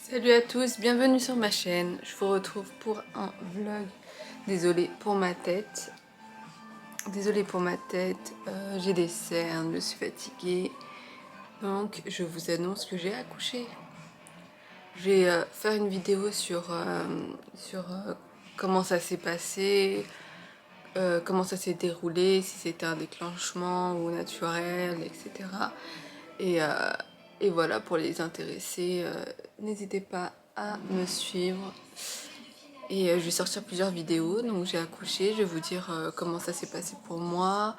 Salut à tous, bienvenue sur ma chaîne. Je vous retrouve pour un vlog. Désolée pour ma tête. J'ai des cernes, je suis fatiguée. Donc je vous annonce que j'ai accouché. Je vais faire une vidéo sur comment ça s'est passé, comment ça s'est déroulé, si c'était un déclenchement ou naturel, etc. Et, euh, et voilà, pour les intéressés, n'hésitez pas à me suivre. Et je vais sortir plusieurs vidéos, donc j'ai accouché, je vais vous dire comment ça s'est passé pour moi,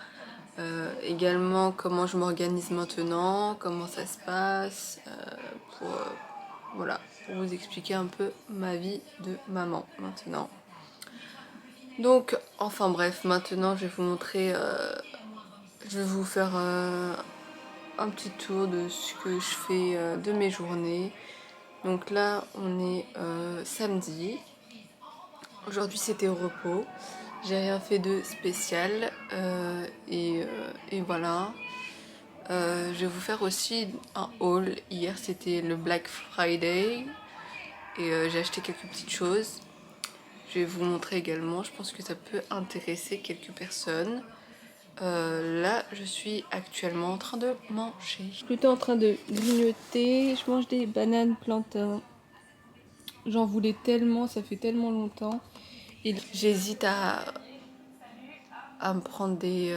également comment je m'organise maintenant, comment ça se passe, pour, voilà, pour vous expliquer un peu ma vie de maman maintenant. Donc, enfin bref, maintenant je vais vous montrer, je vais vous faire un petit tour de ce que je fais de mes journées. Donc là, on est samedi. Aujourd'hui, c'était au repos. J'ai rien fait de spécial. Et voilà. Je vais vous faire aussi un haul. Hier, c'était le Black Friday. Et j'ai acheté quelques petites choses. Je vais vous montrer également. Je pense que ça peut intéresser quelques personnes. Là, je suis actuellement en train de manger. Je suis plutôt en train de grignoter. Je mange des bananes plantains. J'en voulais tellement, ça fait tellement longtemps. Et j'hésite à me prendre des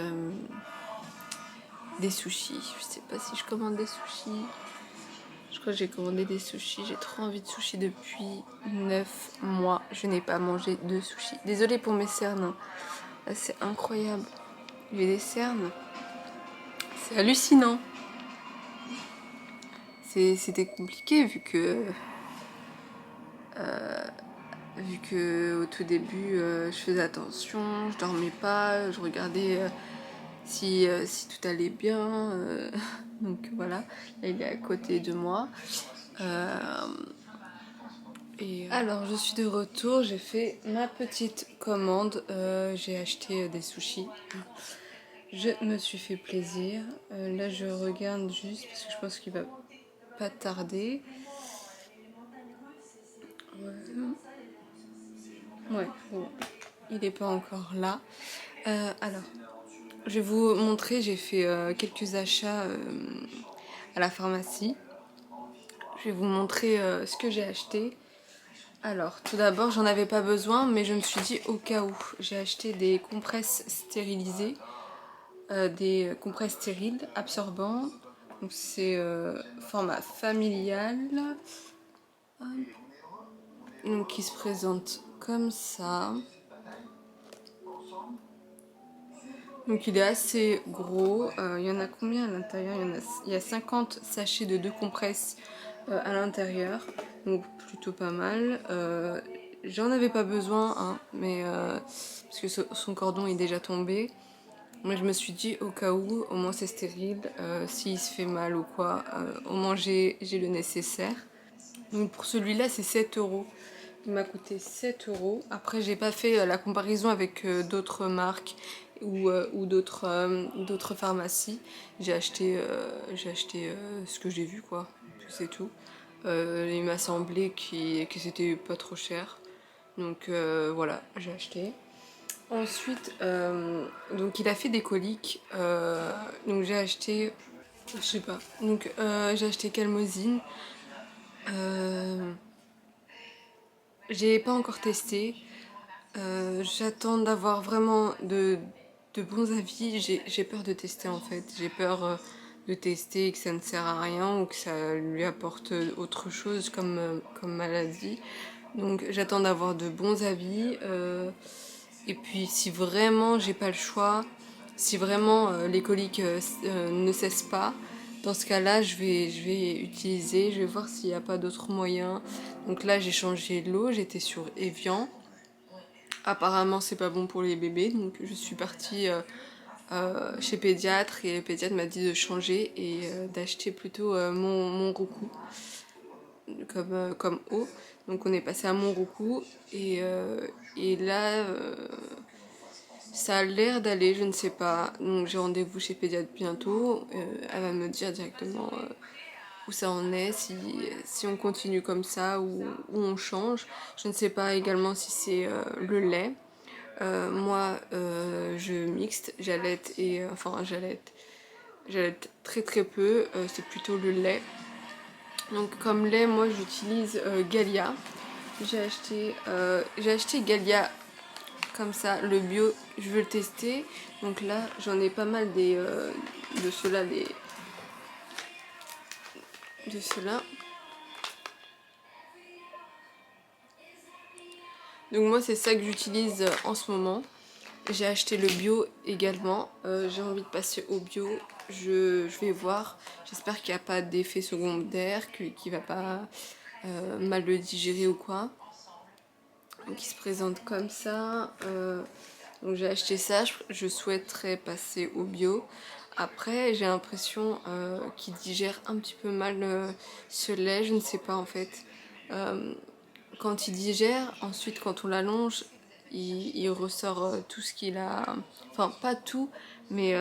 sushis. Je sais pas si je commande des sushis. Je crois que j'ai commandé des sushis. J'ai trop envie de sushis depuis 9 mois. Je n'ai pas mangé de sushis. Désolée pour mes cernes. Là, c'est incroyable. J'ai des cernes. C'est hallucinant. C'était compliqué vu que au tout début je faisais attention, je dormais pas, je regardais si tout allait bien. Donc voilà, là il est à côté de moi. Alors je suis de retour, j'ai fait ma petite commande, j'ai acheté des sushis. Je me suis fait plaisir. Là je regarde juste parce que je pense qu'il va pas tarder. Ouais, bon, il n'est pas encore là. Alors, je vais vous montrer, j'ai fait quelques achats à la pharmacie. Je vais vous montrer ce que j'ai acheté. Alors, tout d'abord, j'en avais pas besoin, mais je me suis dit au cas où. J'ai acheté des compresses stérilisées, des compresses stériles absorbants. Donc c'est format familial. Donc qui se présente comme ça. Donc il est assez gros. Il y en a combien à l'intérieur? Il y a 50 sachets de 2 compresses à l'intérieur. Donc plutôt pas mal. J'en avais pas besoin, hein, mais parce que son cordon est déjà tombé. Mais je me suis dit au cas où, au moins c'est stérile. S'il se fait mal ou quoi, au moins j'ai le nécessaire. Donc pour celui-là c'est 7 euros. Il m'a coûté 7 euros. Après, j'ai pas fait la comparaison avec d'autres marques ou d'autres pharmacies. J'ai acheté ce que j'ai vu, quoi. C'est tout. Il m'a semblé que c'était pas trop cher. Donc voilà, j'ai acheté. Ensuite, donc il a fait des coliques. Donc j'ai acheté, je sais pas. Donc j'ai acheté Calmosine. J'ai pas encore testé. J'attends d'avoir vraiment de bons avis. J'ai peur de tester en fait. J'ai peur de tester et que ça ne sert à rien ou que ça lui apporte autre chose comme maladie. Donc j'attends d'avoir de bons avis. Et puis si vraiment j'ai pas le choix, si vraiment les coliques ne cessent pas, dans ce cas-là, je vais utiliser, je vais voir s'il n'y a pas d'autres moyens. Donc là, j'ai changé l'eau, j'étais sur Evian. Apparemment, c'est pas bon pour les bébés, donc je suis partie chez pédiatre et le pédiatre m'a dit de changer et d'acheter plutôt mon Roku comme eau. Donc on est passé à mon Roku et là ça a l'air d'aller, je ne sais pas. Donc j'ai rendez-vous chez pédiatre bientôt. Elle va me dire directement où ça en est, si on continue comme ça ou on change. Je ne sais pas également si c'est le lait. Moi, je mixte, j'allaite et enfin j'allaite très très peu. C'est plutôt le lait. Donc comme lait, moi j'utilise Galia. J'ai acheté Galia comme ça, le bio. Je veux le tester. Donc là, j'en ai pas mal de ceux-là, de ceux-là. Donc moi, c'est ça que j'utilise en ce moment. J'ai acheté le bio également. J'ai envie de passer au bio. Je vais voir. J'espère qu'il n'y a pas d'effet secondaire, qu'il ne va pas mal le digérer ou quoi. Donc il se présente comme ça. Donc j'ai acheté ça. Je souhaiterais passer au bio. Après, j'ai l'impression qu'il digère un petit peu mal ce lait. Je ne sais pas en fait. Quand il digère, ensuite quand on l'allonge, il ressort tout ce qu'il a. Enfin, pas tout, mais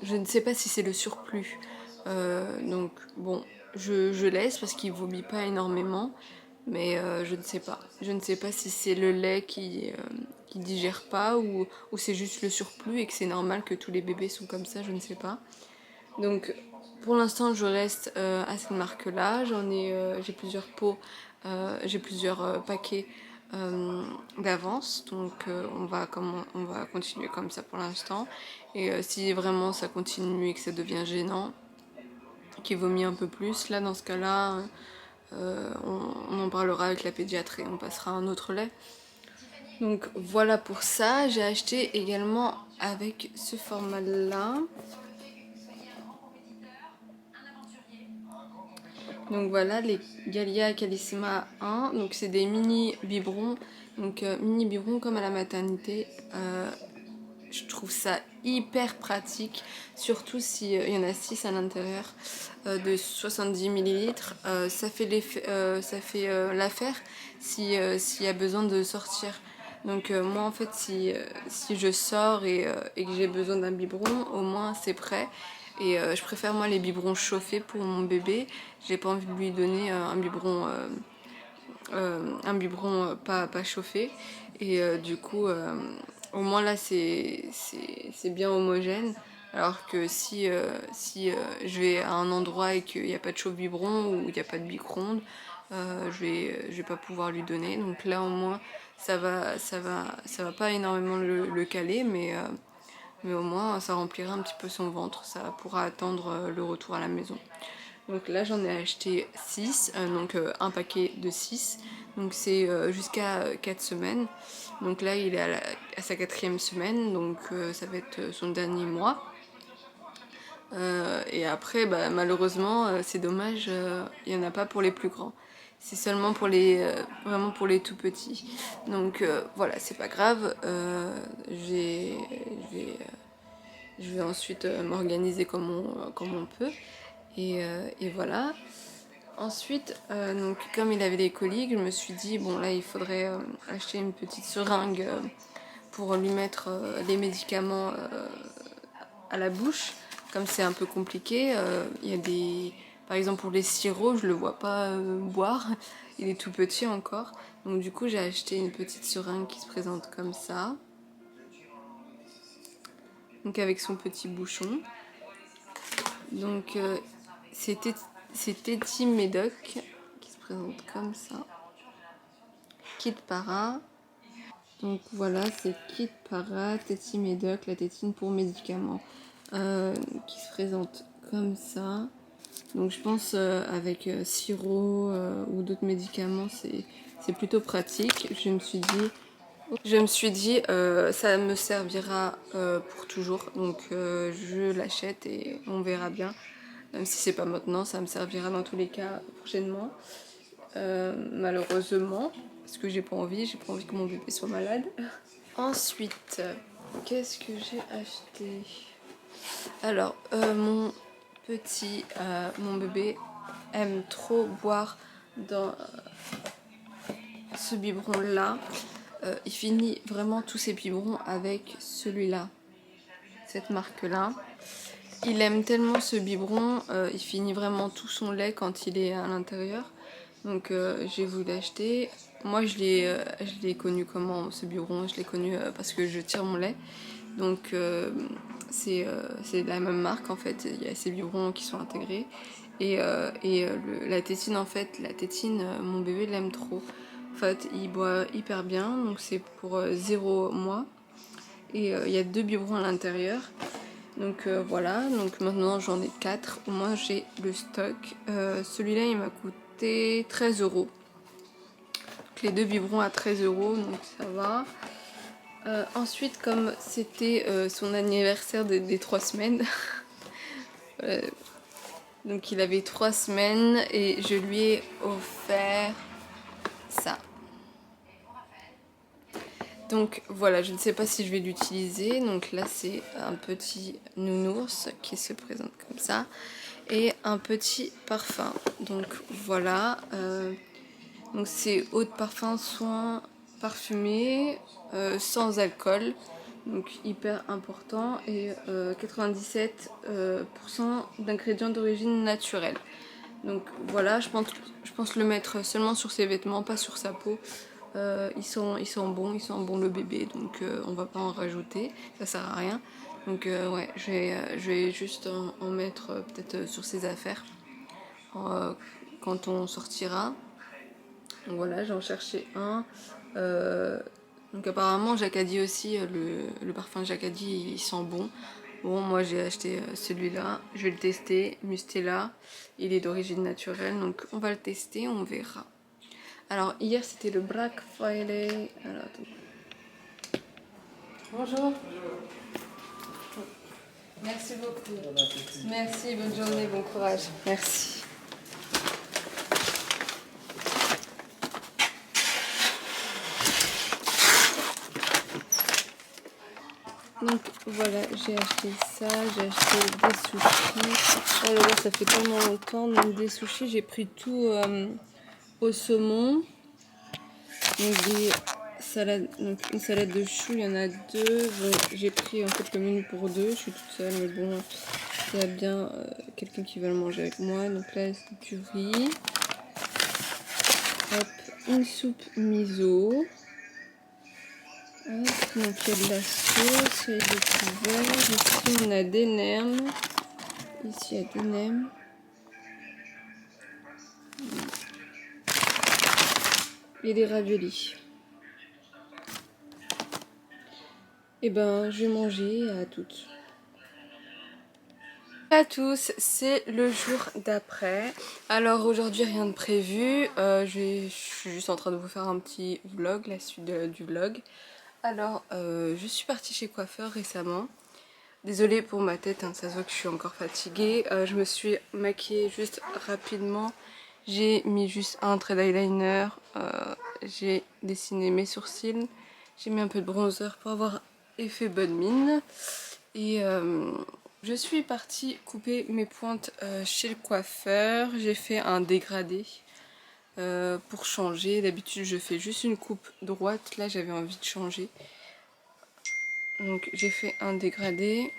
je ne sais pas si c'est le surplus. Donc, bon, je laisse parce qu'il vomit pas énormément, mais je ne sais pas. Je ne sais pas si c'est le lait qui digère pas ou c'est juste le surplus et que c'est normal que tous les bébés sont comme ça, je ne sais pas. Donc, pour l'instant, je reste à cette marque-là. J'ai plusieurs pots, j'ai plusieurs paquets d'avance. Donc, on va continuer comme ça pour l'instant. Et si vraiment ça continue et que ça devient gênant, qu'il vomit un peu plus, là, dans ce cas-là, on en parlera avec la pédiatre et on passera à un autre lait. Donc, voilà pour ça. J'ai acheté également avec ce format-là. Donc voilà, les Galia Calissima 1, donc c'est des mini biberons, donc mini biberons comme à la maternité. Je trouve ça hyper pratique, surtout s'il y en a 6 à l'intérieur de 70 millilitres. Ça fait l'affaire s'il y a besoin de sortir. Donc moi en fait si je sors et que j'ai besoin d'un biberon, au moins c'est prêt. Et je préfère moi les biberons chauffés pour mon bébé. J'ai pas envie de lui donner un biberon pas chauffé. Et du coup, au moins là c'est bien homogène. Alors que si je vais à un endroit et qu'il n'y a pas de chauffe biberon ou il n'y a pas de micro-ondes, je vais pas pouvoir lui donner. Donc là au moins ça va pas énormément le caler, mais au moins ça remplira un petit peu son ventre, ça pourra attendre le retour à la maison. Donc là j'en ai acheté 6, donc un paquet de 6, donc c'est jusqu'à 4 semaines. Donc là il est à sa 4e semaine, donc ça va être son dernier mois. Et après bah, malheureusement c'est dommage, il n'y en a pas pour les plus grands. C'est seulement pour vraiment pour les tout petits. Donc voilà, c'est pas grave, je vais ensuite m'organiser comme on peut. Et voilà. Ensuite, donc, comme il avait des coliques, je me suis dit, bon là il faudrait acheter une petite seringue pour lui mettre les médicaments à la bouche. Comme c'est un peu compliqué, il y a des... Par exemple pour les sirops, je le vois pas boire, il est tout petit encore. Donc du coup j'ai acheté une petite seringue qui se présente comme ça. Donc avec son petit bouchon. Donc c'était Teddy Médoc qui se présente comme ça. Kit Para. Donc voilà, c'est Kit Para, Teddy Médoc, la tétine pour médicaments. Qui se présente comme ça. Donc je pense avec sirop ou d'autres médicaments, c'est plutôt pratique. Je me suis dit ça me servira pour toujours. Donc je l'achète et on verra bien. Même si c'est pas maintenant, ça me servira dans tous les cas prochainement. Malheureusement, parce que j'ai pas envie que mon bébé soit malade. Ensuite, qu'est-ce que j'ai acheté? Alors, mon bébé aime trop boire dans ce biberon là. Il finit vraiment tous ses biberons avec celui-là, cette marque là. Il aime tellement ce biberon, il finit vraiment tout son lait quand il est à l'intérieur. Donc j'ai voulu l'acheter. Moi je l'ai connu comment ce biberon? Je l'ai connu parce que je tire mon lait. Donc c'est la même marque en fait, il y a ces biberons qui sont intégrés. La tétine en fait, mon bébé l'aime trop. En fait il boit hyper bien, donc c'est pour 0 mois. Et il y a 2 biberons à l'intérieur. Donc voilà, donc maintenant j'en ai 4, au moins j'ai le stock. Celui-là il m'a coûté 13 €. Donc les 2 biberons à 13 €, donc ça va. Ensuite, comme c'était son anniversaire des 3 semaines, donc il avait 3 semaines et je lui ai offert ça. Donc voilà, je ne sais pas si je vais l'utiliser. Donc là c'est un petit nounours qui se présente comme ça. Et un petit parfum. Donc voilà. Donc c'est eau de parfum, soin parfumé, sans alcool. Donc hyper important. Et 97% d'ingrédients d'origine naturelle. Donc voilà, je pense le mettre seulement sur ses vêtements, pas sur sa peau. Ils sont bons le bébé, donc on va pas en rajouter, ça sert à rien. Donc ouais, je vais juste en mettre peut-être sur ses affaires quand on sortira. Donc voilà, j'en cherchais un. Donc apparemment Jacadi aussi, le parfum Jacadi il sent bon. Bon, moi j'ai acheté celui-là, je vais le tester, Mustela, il est d'origine naturelle, donc on va le tester, on verra. Alors hier c'était le Black Friday. Alors, bonjour. Merci beaucoup. Merci, bonne journée, bon courage. Merci. Donc voilà, j'ai acheté ça, j'ai acheté des sushis. Oh là là, ça fait tellement longtemps. Donc des sushis, j'ai pris tout au saumon. Donc des salades, donc une salade de choux, il y en a 2. Bon, j'ai pris en fait le menu pour 2, je suis toute seule, mais bon, il y a bien quelqu'un qui va le manger avec moi. Donc là, c'est du riz. Hop, une soupe miso. Hop, donc il y a de la sauce, il y a des couverts. Ici, on a des nems. Ici, il y a des nems. Et des raviolis. Et ben, je vais manger à toutes. Bonjour à tous, c'est le jour d'après. Alors aujourd'hui rien de prévu, je suis juste en train de vous faire un petit vlog, la suite du vlog. Alors je suis partie chez coiffeur récemment. Désolée pour ma tête, hein, ça se voit que je suis encore fatiguée. Je me suis maquillée juste rapidement. J'ai mis juste un trait d'eyeliner, j'ai dessiné mes sourcils, j'ai mis un peu de bronzer pour avoir effet bonne mine. Et je suis partie couper mes pointes chez le coiffeur. J'ai fait un dégradé pour changer. D'habitude je fais juste une coupe droite. Là j'avais envie de changer. Donc j'ai fait un dégradé.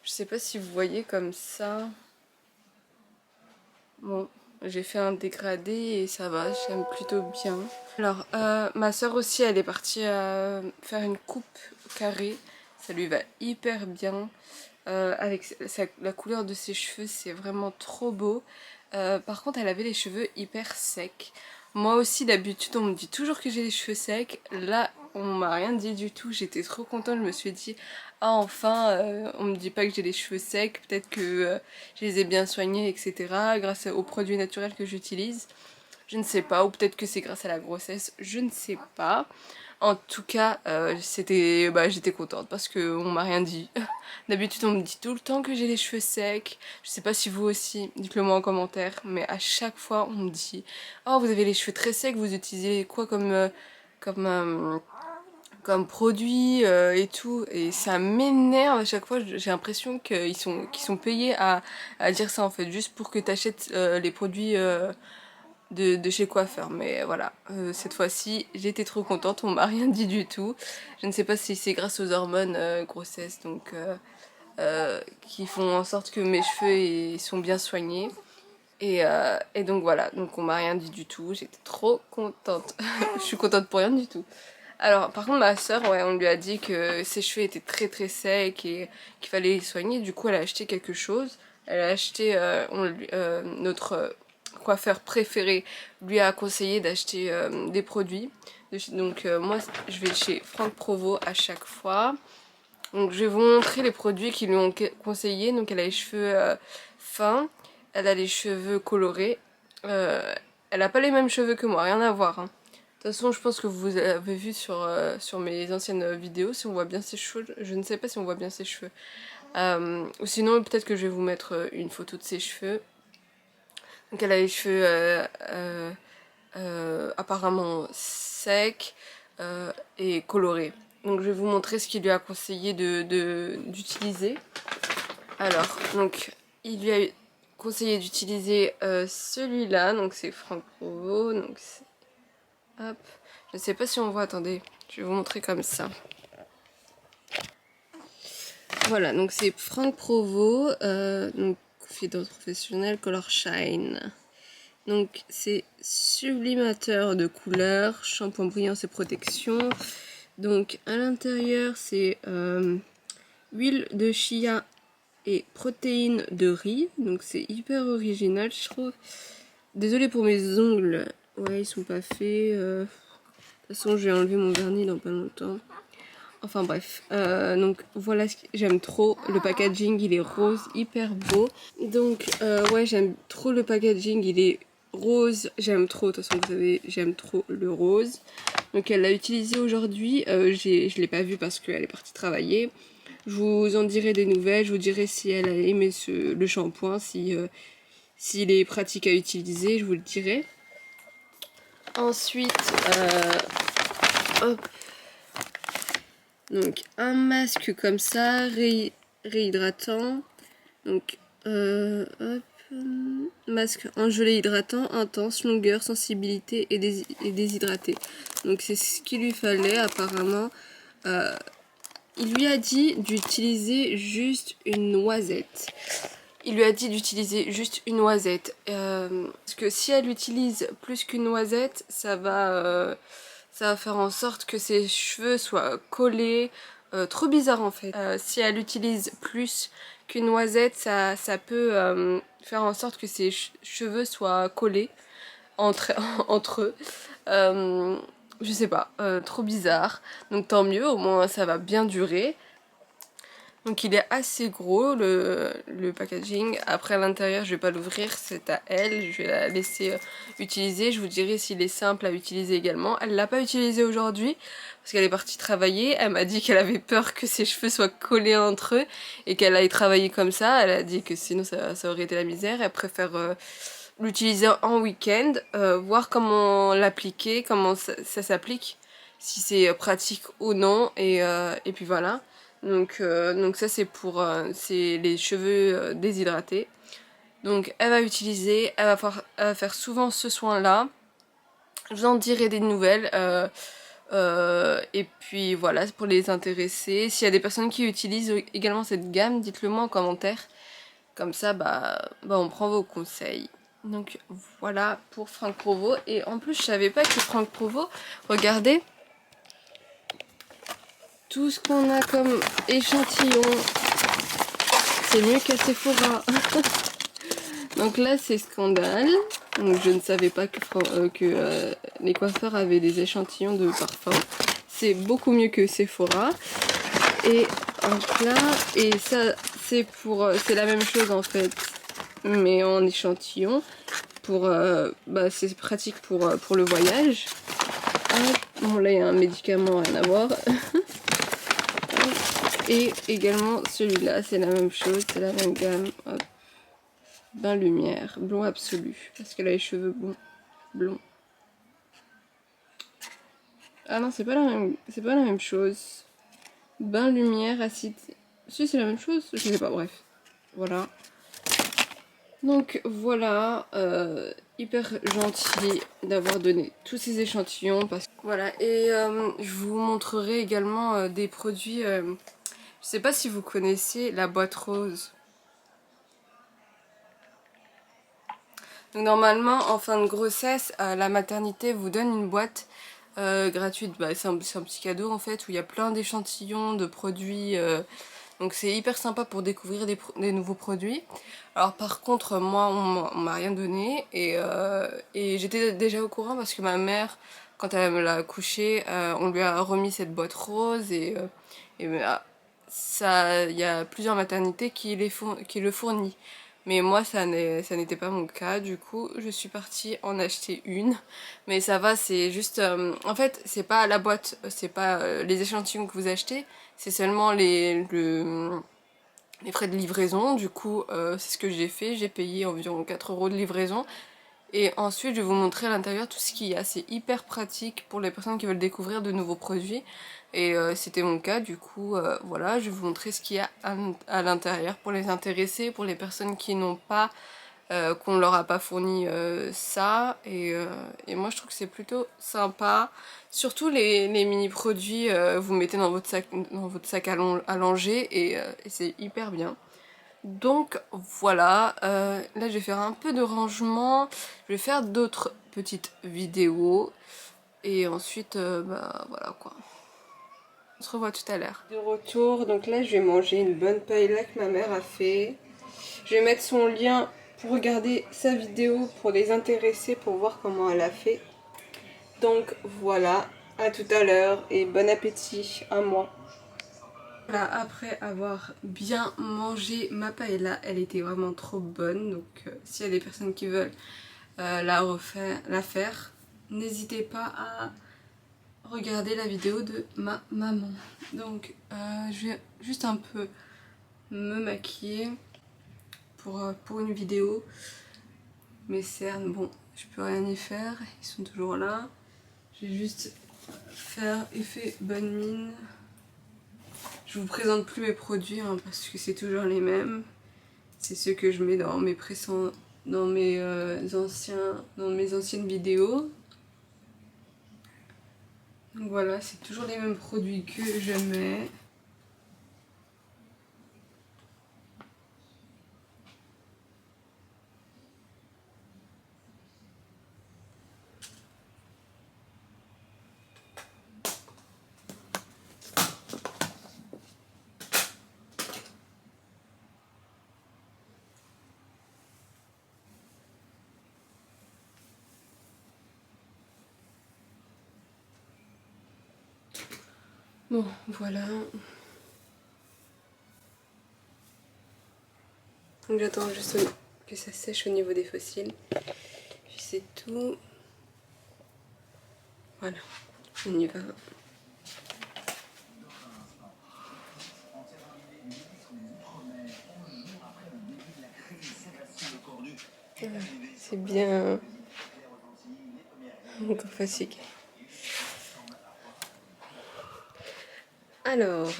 Je sais pas si vous voyez comme ça. Bon, j'ai fait un dégradé et ça va, j'aime plutôt bien. Alors ma soeur aussi elle est partie faire une coupe carrée. Ça lui va hyper bien. Avec la couleur de ses cheveux, c'est vraiment trop beau. Par contre, elle avait les cheveux hyper secs. Moi aussi, d'habitude, on me dit toujours que j'ai les cheveux secs. Là, on m'a rien dit du tout. J'étais trop contente. Je me suis dit, ah enfin, on me dit pas que j'ai les cheveux secs. Peut-être que je les ai bien soignés, etc. Grâce aux produits naturels que j'utilise. Je ne sais pas. Ou peut-être que c'est grâce à la grossesse. Je ne sais pas. En tout cas, j'étais contente parce qu'on m'a rien dit. D'habitude, on me dit tout le temps que j'ai les cheveux secs. Je sais pas si vous aussi, dites-le moi en commentaire. Mais à chaque fois, on me dit oh, vous avez les cheveux très secs, vous utilisez quoi comme produit et tout. Et ça m'énerve à chaque fois. J'ai l'impression qu'ils sont payés à dire ça en fait, juste pour que tu achètes les produits. De chez coiffeur, mais voilà, cette fois-ci j'étais trop contente, on m'a rien dit du tout. Je ne sais pas si c'est grâce aux hormones grossesse, donc qui font en sorte que mes cheveux ils sont bien soignés. Et donc voilà, donc on m'a rien dit du tout, j'étais trop contente. Je suis contente pour rien du tout. Alors par contre ma soeur, ouais, on lui a dit que ses cheveux étaient très très secs et qu'il fallait les soigner. Du coup elle a acheté quelque chose. Elle a acheté, notre coiffeur préféré lui a conseillé d'acheter des produits. Donc moi je vais chez Franck Provo à chaque fois. Donc je vais vous montrer les produits qu'ils lui ont conseillé. Donc elle a les cheveux fins, elle a les cheveux colorés. Elle n'a pas les mêmes cheveux que moi, rien à voir, hein. De toute façon, je pense que vous avez vu sur mes anciennes vidéos, si on voit bien ses cheveux. Je ne sais pas si on voit bien ses cheveux. Ou sinon, peut-être que je vais vous mettre une photo de ses cheveux. Donc elle a les cheveux apparemment secs et colorés. Donc je vais vous montrer ce qu'il lui a conseillé d'utiliser. Alors, donc il lui a conseillé d'utiliser celui-là. Donc c'est Franck Provo. Donc hop. Je ne sais pas si on voit, attendez, je vais vous montrer comme ça. Voilà, donc c'est Franck Provo, donc confidence professionnelle Color Shine. Donc c'est sublimateur de couleurs, shampoing brillance et protection. Donc à l'intérieur c'est huile de chia et protéines de riz. Donc c'est hyper original je trouve. Désolée pour mes ongles, ouais ils sont pas faits. De toute façon je vais enlever mon vernis dans pas longtemps. Enfin bref, donc voilà, j'aime trop le packaging, il est rose, hyper beau. Donc ouais, j'aime trop le packaging, il est rose, j'aime trop, de toute façon vous savez, j'aime trop le rose. Donc elle l'a utilisé aujourd'hui, je l'ai pas vu parce qu'elle est partie travailler. Je vous en dirai des nouvelles, je vous dirai si elle a aimé le shampoing, s'il est pratique à utiliser, je vous le dirai. Ensuite, hop. Donc un masque comme ça, réhydratant. Donc hop, masque en gelée hydratant, intense, longueur, sensibilité et déshydraté. Donc c'est ce qu'il lui fallait apparemment. Il lui a dit d'utiliser juste une noisette. Il lui a dit d'utiliser juste une noisette. Parce que si elle utilise plus qu'une noisette, ça va faire en sorte que ses cheveux soient collés. Trop bizarre en fait. Si elle utilise plus qu'une noisette, ça peut faire en sorte que ses cheveux soient collés entre, entre eux. Je sais pas, trop bizarre. Donc tant mieux, au moins ça va bien durer. Donc il est assez gros le packaging. Après à l'intérieur je vais pas l'ouvrir, c'est à elle. Je vais la laisser utiliser. Je vous dirai s'il est simple à utiliser également. Elle l'a pas utilisé aujourd'hui parce qu'elle est partie travailler. Elle m'a dit qu'elle avait peur que ses cheveux soient collés entre eux et qu'elle aille travailler comme ça. Elle a dit que sinon ça aurait été la misère. Elle préfère l'utiliser en week-end, voir comment l'appliquer, comment ça s'applique, si c'est pratique ou non. Et puis voilà. Donc ça c'est pour c'est les cheveux déshydratés. Donc elle va utiliser, elle va faire souvent ce soin là. Je vous en dirai des nouvelles. Et puis voilà, c'est pour les intéresser. S'il y a des personnes qui utilisent également cette gamme, dites-le moi en commentaire. Comme ça bah on prend vos conseils. Donc voilà pour Franck Provo. Et en plus je savais pas que Franck Provo, regardez tout ce qu'on a comme échantillon, c'est mieux qu'à Sephora. Donc là c'est scandale. Donc je ne savais pas que les coiffeurs avaient des échantillons de parfum. C'est beaucoup mieux que Sephora. Et hop là, et ça c'est la même chose en fait, mais en échantillon. C'est pratique pour le voyage. Bon là il y a un médicament, rien à voir. Et également celui-là, c'est la même chose, c'est la même gamme. Hop. Bain lumière, blond absolu, parce qu'elle a les cheveux blonds. Ah non, c'est pas la même chose. Bain lumière, acide. Si c'est la même chose, je sais pas, bref. Voilà. Donc voilà, hyper gentil d'avoir donné tous ces échantillons. Voilà, et je vous montrerai également des produits Je sais pas si vous connaissez la boîte rose. Donc normalement en fin de grossesse, la maternité vous donne une boîte gratuite. Bah, c'est un petit cadeau en fait où il y a plein d'échantillons de produits. Donc c'est hyper sympa pour découvrir des nouveaux produits. Alors par contre moi on m'a rien donné et j'étais déjà au courant parce que ma mère quand elle me l'a accouché on lui a remis cette boîte rose ça il y a plusieurs maternités qui le fournissent. Mais moi ça n'était pas mon cas, du coup je suis partie en acheter une. Mais ça va, c'est juste en fait c'est pas la boîte, c'est pas les échantillons que vous achetez, c'est seulement les frais de livraison. Du coup c'est ce que j'ai fait, j'ai payé environ 4 € de livraison. Et ensuite je vais vous montrer à l'intérieur tout ce qu'il y a, c'est hyper pratique pour les personnes qui veulent découvrir de nouveaux produits. Et c'était mon cas, du coup voilà, je vais vous montrer ce qu'il y a à l'intérieur pour les intéressés, pour les personnes qui n'ont pas, qu'on leur a pas fourni ça. Et moi je trouve que c'est plutôt sympa. Surtout les mini produits, vous mettez dans votre sac à langer et c'est hyper bien. Donc voilà, là je vais faire un peu de rangement, je vais faire d'autres petites vidéos et ensuite bah voilà quoi. On se revoit tout à l'heure. De retour, donc là je vais manger une bonne paella que ma mère a fait. Je vais mettre son lien pour regarder sa vidéo pour les intéressés pour voir comment elle a fait. Donc voilà, à tout à l'heure et bon appétit à moi. Voilà, après avoir bien mangé ma paella, elle était vraiment trop bonne. Donc s'il y a des personnes qui veulent la faire, n'hésitez pas à regarder la vidéo de ma maman. Donc je vais juste un peu me maquiller pour une vidéo. Mes cernes, bon, je peux rien y faire, ils sont toujours là. Je vais juste faire effet bonne mine. Je vous présente plus mes produits hein, parce que c'est toujours les mêmes. C'est ceux que je mets dans mes dans mes anciennes vidéos. Donc voilà, c'est toujours les mêmes produits que je mets. Bon, voilà. Donc j'attends juste que ça sèche au niveau des fossiles. Puis c'est tout. Voilà, on y va. C'est bien encore fatigué. Alors,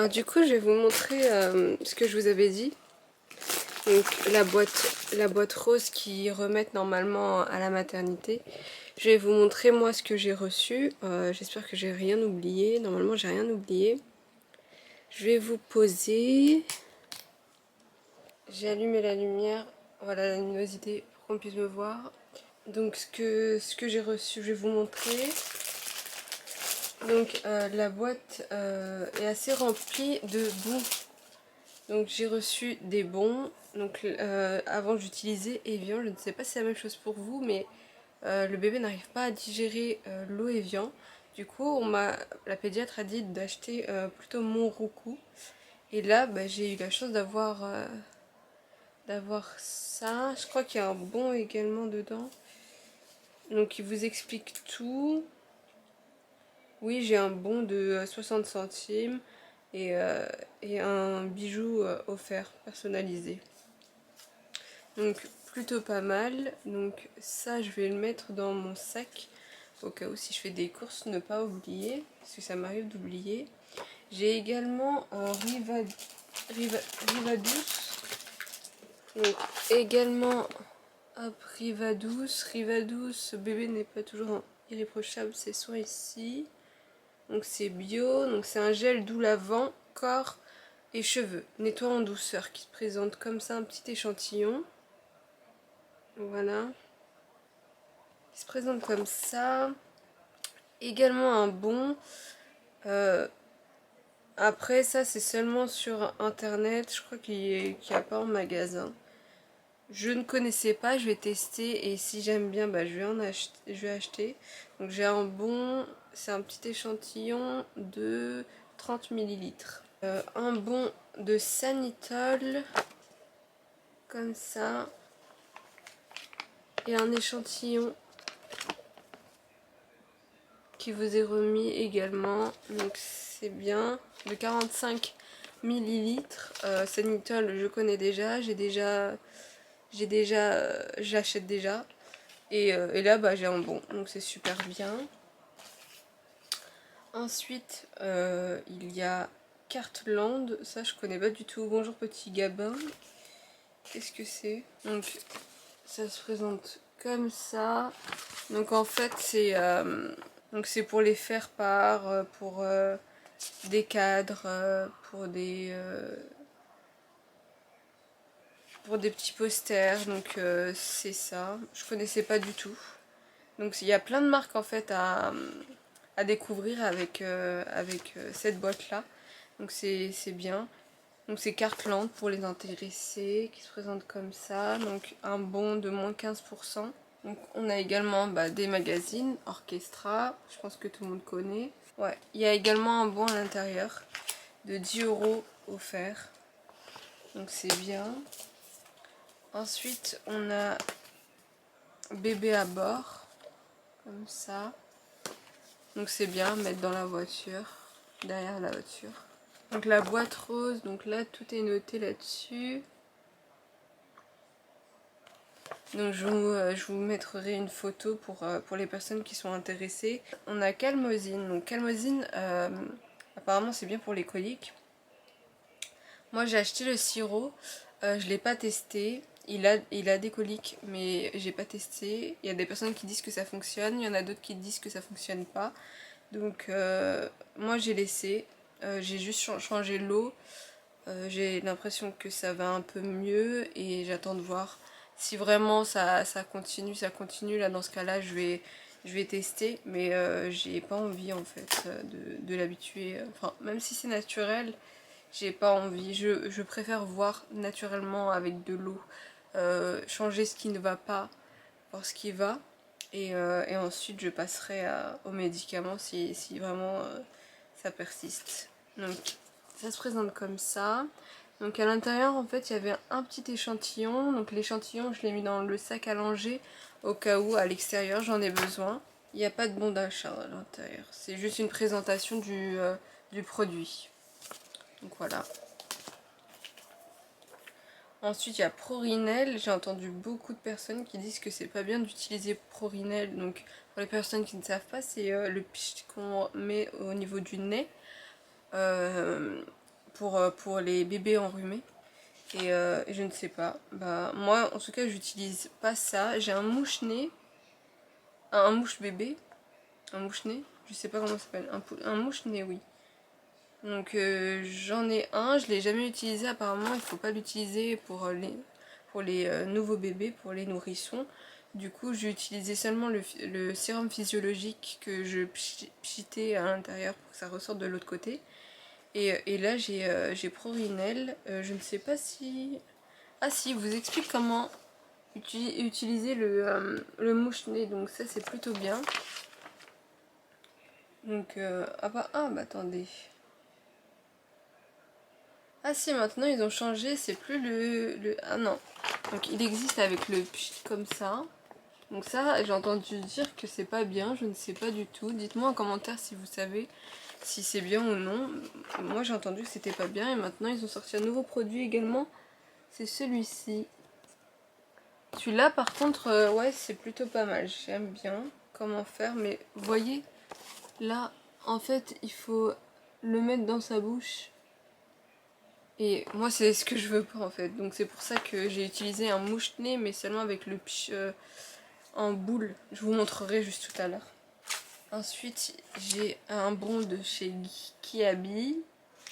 du coup je vais vous montrer ce que je vous avais dit. Donc la boîte rose qu'ils remettent normalement à la maternité. Je vais vous montrer moi ce que j'ai reçu. J'espère que j'ai rien oublié. Normalement j'ai rien oublié. Je vais vous poser. J'ai allumé la lumière. Voilà la luminosité pour qu'on puisse me voir. Donc ce que j'ai reçu, je vais vous montrer. Donc la boîte est assez remplie de bons. Donc j'ai reçu des bons. Donc avant j'utilisais Evian. Je ne sais pas si c'est la même chose pour vous, mais le bébé n'arrive pas à digérer l'eau Evian. Du coup la pédiatre a dit d'acheter plutôt Monroucou. Et là bah, j'ai eu la chance d'avoir ça. Je crois qu'il y a un bon également dedans. Donc il vous explique tout. Oui, j'ai un bon de 60 centimes et un bijou offert, personnalisé. Donc plutôt pas mal. Donc ça, je vais le mettre dans mon sac au cas où si je fais des courses, ne pas oublier, parce que ça m'arrive d'oublier. J'ai également un Rivadouce. Donc également Hop, Rivadouce. Rivadouce, bébé n'est pas toujours irréprochable, c'est soins ici. Donc c'est bio, donc c'est un gel doux lavant, corps et cheveux. Nettoie en douceur qui se présente comme ça, un petit échantillon. Voilà. Qui se présente comme ça. Également un bon. Après ça c'est seulement sur internet, je crois qu'il n'y a pas en magasin. Je ne connaissais pas, je vais tester et si j'aime bien bah, je vais acheter. Donc j'ai un bon, c'est un petit échantillon de 30 millilitres. Un bon de Sanitol, comme ça. Et un échantillon qui vous est remis également. Donc c'est bien. De 45 millilitres. Sanitol, je connais déjà. J'achète déjà. Et là, bah, j'ai un bon. Donc c'est super bien. Ensuite, il y a Cartland. Ça, je connais pas du tout. Bonjour petit Gabin. Qu'est-ce que c'est? Donc, ça se présente comme ça. Donc en fait, c'est pour les faire-part, pour des cadres, pour des petits posters. Donc c'est ça. Je connaissais pas du tout. Donc il y a plein de marques en fait à découvrir avec cette boîte là. Donc c'est bien. Donc c'est Cartland pour les intéressés qui se présente comme ça. Donc un bon de moins 15%. Donc on a également bah, des magazines, Orchestra, je pense que tout le monde connaît. Ouais, il y a également un bon à l'intérieur de 10 € offert. Donc c'est bien. Ensuite on a bébé à bord, comme ça. Donc c'est bien, mettre dans la voiture, derrière la voiture. Donc la boîte rose, donc là tout est noté là-dessus. Donc je vous mettrai une photo pour les personnes qui sont intéressées. On a Calmosine. Donc Calmosine, apparemment c'est bien pour les coliques. Moi j'ai acheté le sirop, je ne l'ai pas testé. Il a des coliques mais j'ai pas testé. Il y a des personnes qui disent que ça fonctionne, il y en a d'autres qui disent que ça fonctionne pas. Donc moi j'ai laissé, j'ai juste changé l'eau. J'ai l'impression que ça va un peu mieux et j'attends de voir. Si vraiment ça continue, là dans ce cas-là je vais tester, mais j'ai pas envie en fait de l'habituer. Enfin, même si c'est naturel, j'ai pas envie. Je préfère voir naturellement avec de l'eau, changer ce qui ne va pas, voir ce qui va, et ensuite je passerai aux médicaments si vraiment ça persiste. Donc ça se présente comme ça. Donc à l'intérieur en fait il y avait un petit échantillon. Donc l'échantillon je l'ai mis dans le sac à langer au cas où à l'extérieur j'en ai besoin. Il n'y a pas de bon d'achat à l'intérieur. C'est juste une présentation du produit. Donc voilà. Ensuite il y a Prorinel. J'ai entendu beaucoup de personnes qui disent que c'est pas bien d'utiliser Prorinel. Donc pour les personnes qui ne savent pas, c'est le pchit qu'on met au niveau du nez. Pour les bébés enrhumés et je ne sais pas, bah moi en tout cas j'utilise pas ça. J'ai un mouche-nez, un mouche-bébé, un mouche-nez, je sais pas comment ça s'appelle, un mouche-nez, oui. Donc j'en ai un, je l'ai jamais utilisé apparemment. Il faut pas l'utiliser pour les nouveaux bébés, pour les nourrissons. Du coup j'ai utilisé seulement le sérum physiologique que je pchitais à l'intérieur pour que ça ressorte de l'autre côté. Et là j'ai Prorinel, je ne sais pas si... Ah si, il vous explique comment utiliser le mouche-nez, donc ça c'est plutôt bien. Donc, ah bah attendez. Ah si, maintenant ils ont changé, c'est plus Ah non, donc il existe avec le pchit comme ça. Donc ça, j'ai entendu dire que c'est pas bien, je ne sais pas du tout. Dites-moi en commentaire si vous savez si c'est bien ou non. Moi j'ai entendu que c'était pas bien et maintenant ils ont sorti un nouveau produit également. C'est celui-ci. Celui-là par contre, ouais c'est plutôt pas mal. J'aime bien comment faire, mais vous voyez, là en fait il faut le mettre dans sa bouche. Et moi c'est ce que je veux pas en fait. Donc c'est pour ça que j'ai utilisé un mouche-nez mais seulement avec le pch en boule. Je vous montrerai juste tout à l'heure. Ensuite j'ai un bon de chez Kiabi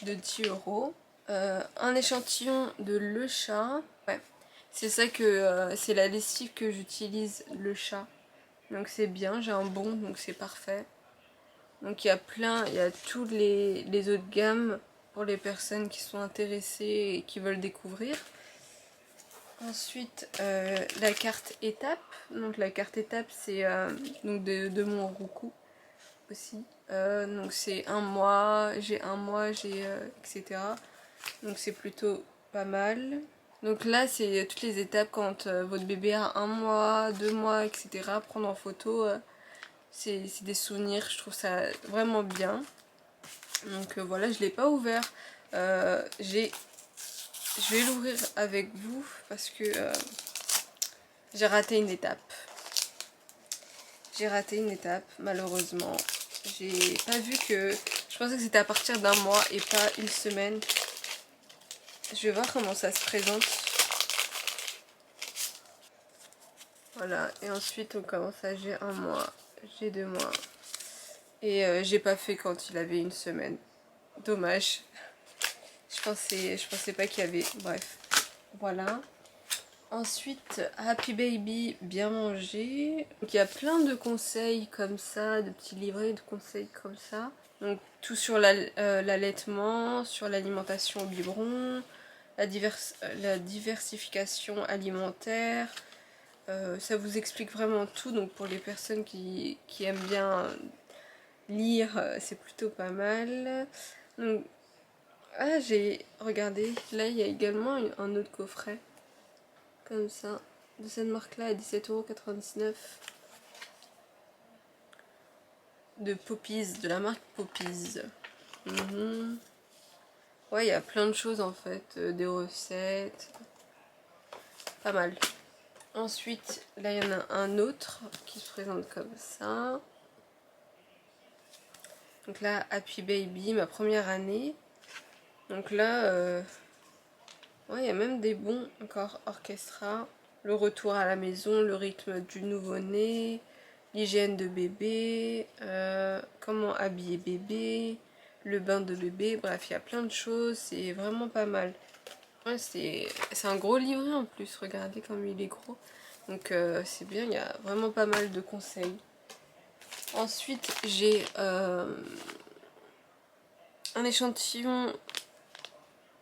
de 10 €. Un échantillon de Le Chat. Ouais. C'est ça que c'est la lessive que j'utilise, Le Chat. Donc c'est bien, j'ai un bon donc c'est parfait. Donc il y a plein, il y a tous les autres gammes pour les personnes qui sont intéressées et qui veulent découvrir. Ensuite la carte étape. Donc la carte étape c'est donc de mon Roku aussi. Donc c'est un mois, j'ai etc. Donc c'est plutôt pas mal. Donc là c'est toutes les étapes quand votre bébé a 1 mois, 2 mois, etc. Prendre en photo. C'est des souvenirs, je trouve ça vraiment bien. Donc voilà, je ne l'ai pas ouvert. Je vais l'ouvrir avec vous parce que j'ai raté une étape. J'ai raté une étape, malheureusement. J'ai pas vu que... Je pensais que c'était à partir d'un mois et pas une semaine. Je vais voir comment ça se présente. Voilà, et ensuite on commence à j'ai 1 mois, j'ai 2 mois. Et j'ai pas fait quand il avait une semaine. Dommage. Je pensais pas qu'il y avait. Bref. Voilà. Ensuite, Happy Baby, bien manger. Donc il y a plein de conseils comme ça, de petits livrets de conseils comme ça. Donc tout sur l'allaitement, sur l'alimentation au biberon, la diversification alimentaire. Ça vous explique vraiment tout. Donc pour les personnes qui aiment bien lire, c'est plutôt pas mal. Donc, ah, j'ai regardé, là il y a également un autre coffret, comme ça, de cette marque-là à 17,99 €, de Poppies, de la marque Poppies. Ouais, il y a plein de choses en fait, des recettes, pas mal. Ensuite, là il y en a un autre qui se présente comme ça. Donc là, Happy Baby, ma première année. Donc là, ouais, il y a même des bons encore orchestra. Le retour à la maison, le rythme du nouveau-né, l'hygiène de bébé, comment habiller bébé, le bain de bébé, bref, il y a plein de choses, c'est vraiment pas mal. Ouais, c'est un gros livret en plus, regardez comme il est gros. Donc c'est bien, il y a vraiment pas mal de conseils. Ensuite, j'ai un échantillon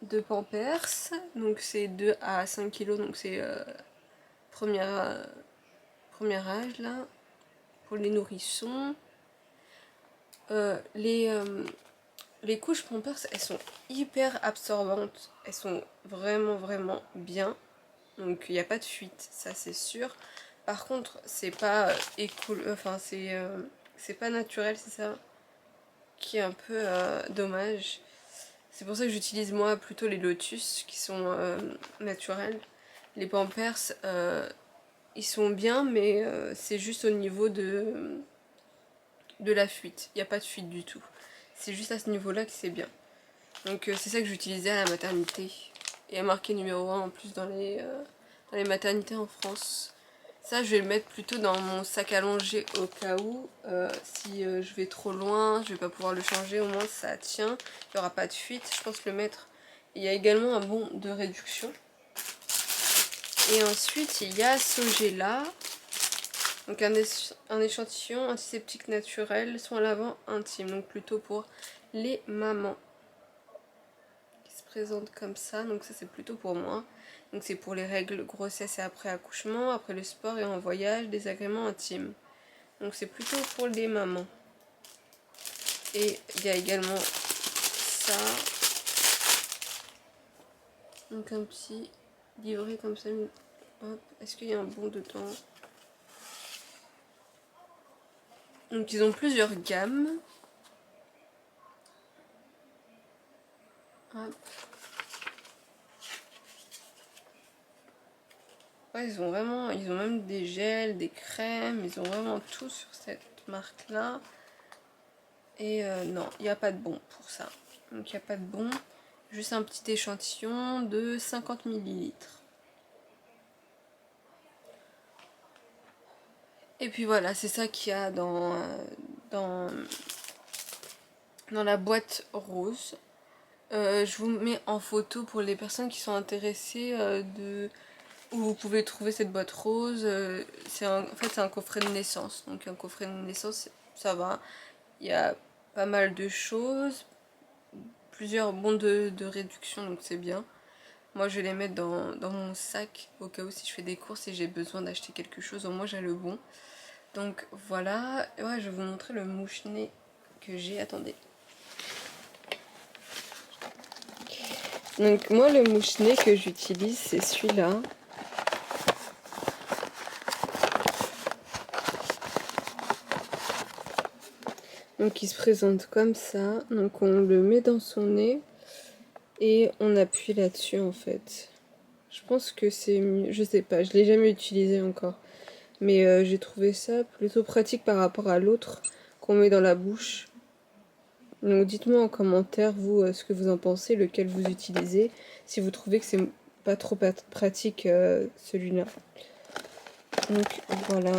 de Pampers, donc c'est 2 à 5 kilos, donc c'est premier âge là, pour les nourrissons. Les couches Pampers, elles sont hyper absorbantes, elles sont vraiment vraiment bien, donc il n'y a pas de fuite, ça c'est sûr. Par contre, c'est pas c'est pas naturel, c'est ça qui est un peu dommage. C'est pour ça que j'utilise moi plutôt les Lotus qui sont naturels. Les Pampers, ils sont bien, mais c'est juste au niveau de la fuite. Il n'y a pas de fuite du tout. C'est juste à ce niveau-là que c'est bien. Donc c'est ça que j'utilisais à la maternité. Et à marqué numéro 1 en plus dans les maternités en France. Ça, je vais le mettre plutôt dans mon sac à langer au cas où. Si je vais trop loin, je vais pas pouvoir le changer. Au moins, ça tient. Il n'y aura pas de fuite. Je pense le mettre. Il y a également un bon de réduction. Et ensuite, il y a Sogela. Donc un échantillon antiseptique naturel, soin lavant intime. Donc plutôt pour les mamans. Qui se présente comme ça. Donc ça, c'est plutôt pour moi. Donc c'est pour les règles, grossesse et après accouchement, après le sport et en voyage, désagréments intimes. Donc c'est plutôt pour les mamans. Et il y a également ça. Donc un petit livret comme ça. Est-ce qu'il y a un bon dedans? Donc ils ont plusieurs gammes. Hop. Ouais, ils ont même des gels, des crèmes, ils ont vraiment tout sur cette marque-là. Et non, il n'y a pas de bon pour ça. Donc il n'y a pas de bon. juste un petit échantillon de 50 ml. Et puis voilà, c'est ça qu'il y a dans la boîte rose. Je vous mets en photo pour les personnes qui sont intéressées de où vous pouvez trouver cette boîte rose. En fait, c'est un coffret de naissance. Donc un coffret de naissance, ça va. Il y a pas mal de choses, plusieurs bons de réduction, donc c'est bien. Moi, je vais les mettre dans mon sac au cas où si je fais des courses et j'ai besoin d'acheter quelque chose, au moins j'ai le bon. Donc voilà, ouais, je vais vous montrer le mouche-nez que j'ai. Attendez. Donc moi, le mouche-nez que j'utilise, c'est celui-là. Donc il se présente comme ça. Donc on le met dans son nez et on appuie là-dessus en fait. Je pense que c'est mieux. Je sais pas, je l'ai jamais utilisé encore. Mais j'ai trouvé ça plutôt pratique par rapport à l'autre qu'on met dans la bouche. Donc dites-moi en commentaire vous ce que vous en pensez, lequel vous utilisez, si vous trouvez que c'est pas trop pratique celui-là. Donc voilà.